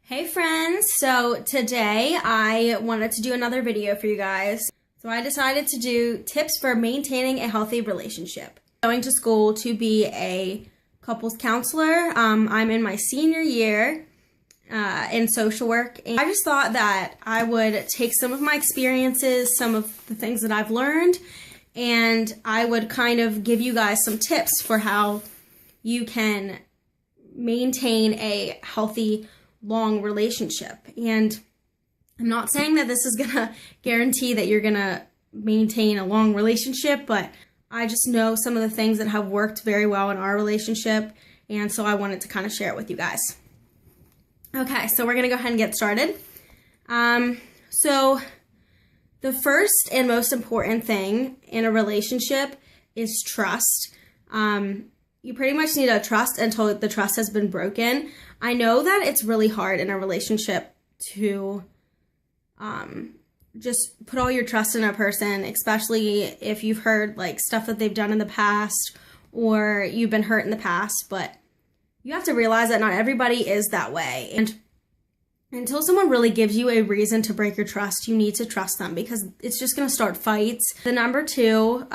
Hey friends, so today I wanted to do another video for you guys. So I decided to do tips for maintaining a healthy relationship. Going to school to be a couples counselor. I'm in my senior year in social work, and I just thought that I would take some of my experiences, some of the things that I've learned, and I would kind of give you guys some tips for how you can maintain a healthy long relationship. And I'm not saying that this is gonna guarantee that you're gonna maintain a long relationship, but I just know some of the things that have worked very well in our relationship, and so I wanted to kind of share it with you guys. Okay, so we're gonna go ahead and get started. So the first and most important thing in a relationship is trust. You pretty much need to trust until the trust has been broken. I know that it's really hard in a relationship to just put all your trust in a person, especially if you've heard like stuff that they've done in the past or you've been hurt in the past, but you have to realize that not everybody is that way. And until someone really gives you a reason to break your trust, you need to trust them because it's just going to start fights. The number two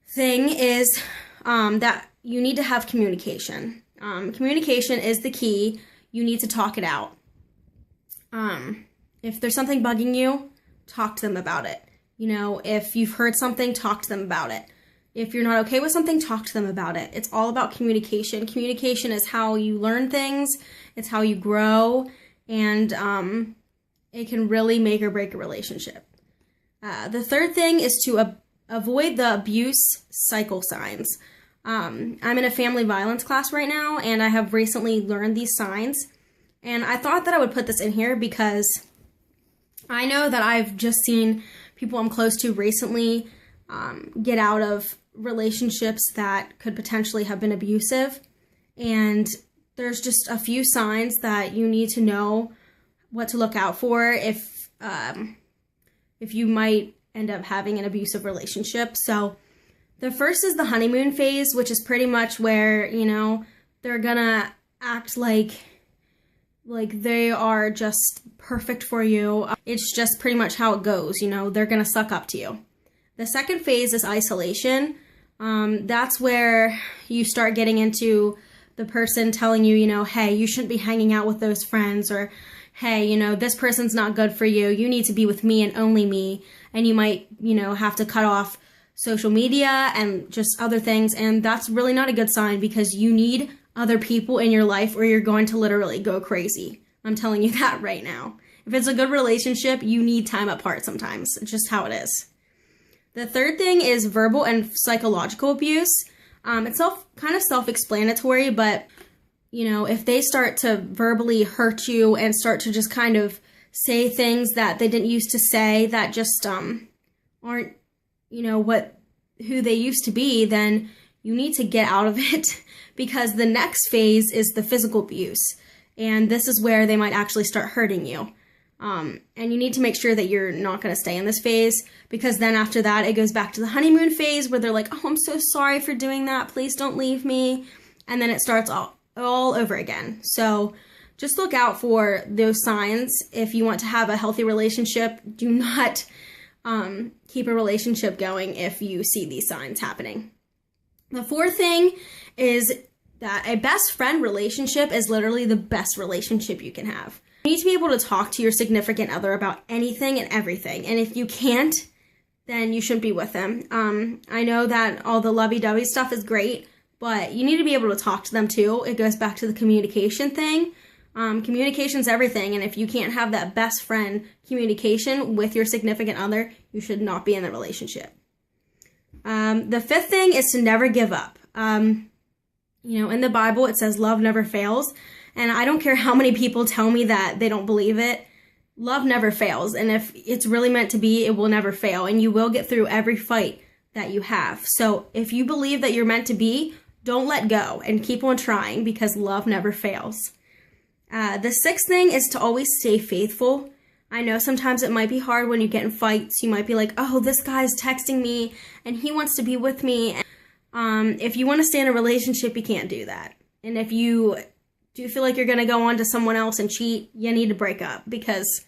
thing is that you need to have communication. Communication is the key. You need to talk it out. If there's something bugging you, talk to them about it. You know, if you've heard something, talk to them about it. If you're not okay with something, talk to them about it. It's all about communication. Communication is how you learn things. It's how you grow. And it can really make or break a relationship. The third thing is to avoid the abuse cycle signs. I'm in a family violence class right now, and I have recently learned these signs. And I thought that I would put this in here because I know that I've just seen people I'm close to recently get out of relationships that could potentially have been abusive. And there's just a few signs that you need to know what to look out for if you might end up having an abusive relationship. So the first is the honeymoon phase, which is pretty much where, you know, they're gonna act like they are just perfect for you. It's just pretty much how it goes, you know, they're gonna suck up to you. The second phase is isolation. That's where you start getting into the person telling you, you know, hey, you shouldn't be hanging out with those friends, or hey, you know, this person's not good for you. You need to be with me and only me. And you might, you know, have to cut off social media and just other things, and that's really not a good sign because you need other people in your life or you're going to literally go crazy. I'm telling you that right now. If it's a good relationship, you need time apart sometimes. It's just how it is. The third thing is verbal and psychological abuse. It's kind of self-explanatory, but you know, if they start to verbally hurt you and start to just kind of say things that they didn't used to say that just aren't, you know, who they used to be, then you need to get out of it because the next phase is the physical abuse. And this is where they might actually start hurting you. And you need to make sure that you're not going to stay in this phase because then after that, it goes back to the honeymoon phase where they're like, oh, I'm so sorry for doing that. Please don't leave me. And then it starts all over again. So just look out for those signs. If you want to have a healthy relationship, do not keep a relationship going if you see these signs happening. The fourth thing is that a best friend relationship is literally the best relationship you can have. You need to be able to talk to your significant other about anything and everything. And if you can't, then you shouldn't be with them. I know that all the lovey-dovey stuff is great, but you need to be able to talk to them too. It goes back to the communication thing. Communication's everything, and if you can't have that best friend communication with your significant other, you should not be in the relationship. The fifth thing is to never give up. You know, in the Bible, it says love never fails, and I don't care how many people tell me that they don't believe it. Love never fails, and if it's really meant to be, it will never fail, and you will get through every fight that you have. So if you believe that you're meant to be, don't let go and keep on trying because love never fails. The sixth thing is to always stay faithful. I know sometimes it might be hard when you get in fights. You might be like, oh, this guy's texting me and he wants to be with me. If you want to stay in a relationship, you can't do that. And if you Do you feel like you're going to go on to someone else and cheat? You need to break up, because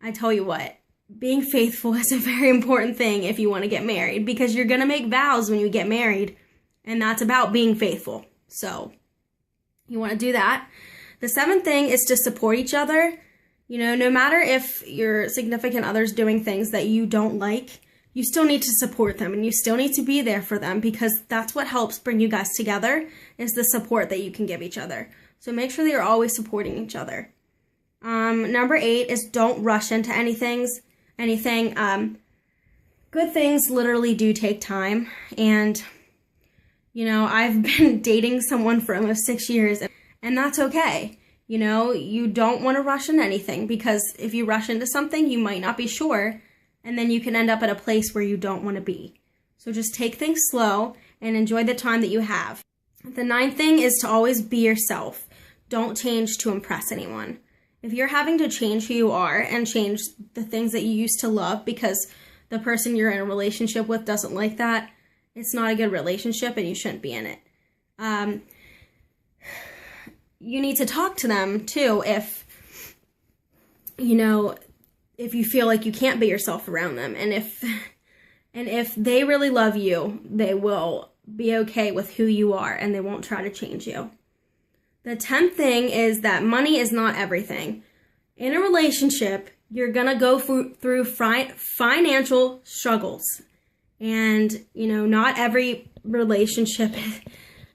I tell you what, being faithful is a very important thing if you want to get married, because you're going to make vows when you get married, and that's about being faithful. So you want to do that. The 7th thing is to support each other. You know, no matter if your significant other's doing things that you don't like, you still need to support them, and you still need to be there for them, because that's what helps bring you guys together, is the support that you can give each other. So make sure that you're always supporting each other. Number 8 is don't rush into anything. Good things literally do take time. And, you know, I've been dating someone for almost 6 years, and that's okay. You know, you don't want to rush into anything, because if you rush into something, you might not be sure, and then you can end up at a place where you don't want to be. So just take things slow and enjoy the time that you have. The 9th thing is to always be yourself. Don't change to impress anyone. If you're having to change who you are and change the things that you used to love because the person you're in a relationship with doesn't like that, it's not a good relationship and you shouldn't be in it. You need to talk to them too if, you know, if you feel like you can't be yourself around them. And if they really love you, they will be okay with who you are and they won't try to change you. The 10th thing is that money is not everything. In a relationship, you're going to go through financial struggles. And, you know, not every relationship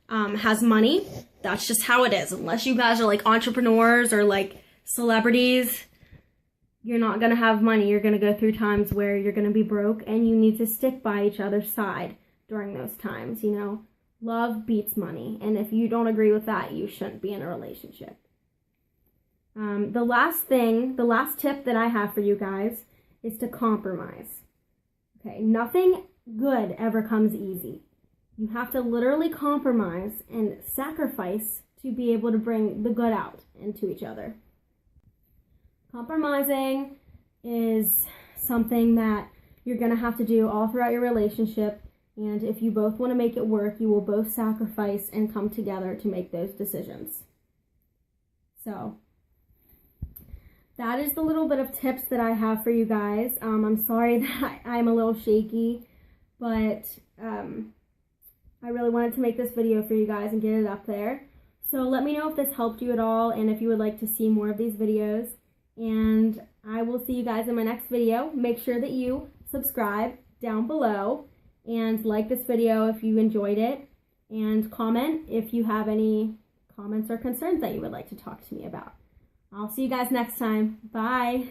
has money. That's just how it is. Unless you guys are like entrepreneurs or like celebrities, you're not going to have money. You're going to go through times where you're going to be broke, and you need to stick by each other's side during those times, you know. Love beats money, and if you don't agree with that, you shouldn't be in a relationship. The last tip that I have for you guys is to compromise. Okay, nothing good ever comes easy. You have to literally compromise and sacrifice to be able to bring the good out into each other. Compromising is something that you're going to have to do all throughout your relationship. And if you both want to make it work, you will both sacrifice and come together to make those decisions. So that is the little bit of tips that I have for you guys. I'm sorry that I'm a little shaky, but I really wanted to make this video for you guys and get it up there. So let me know if this helped you at all and if you would like to see more of these videos. And I will see you guys in my next video. Make sure that you subscribe down below and like this video if you enjoyed it, and comment if you have any comments or concerns that you would like to talk to me about. I'll see you guys next time. Bye.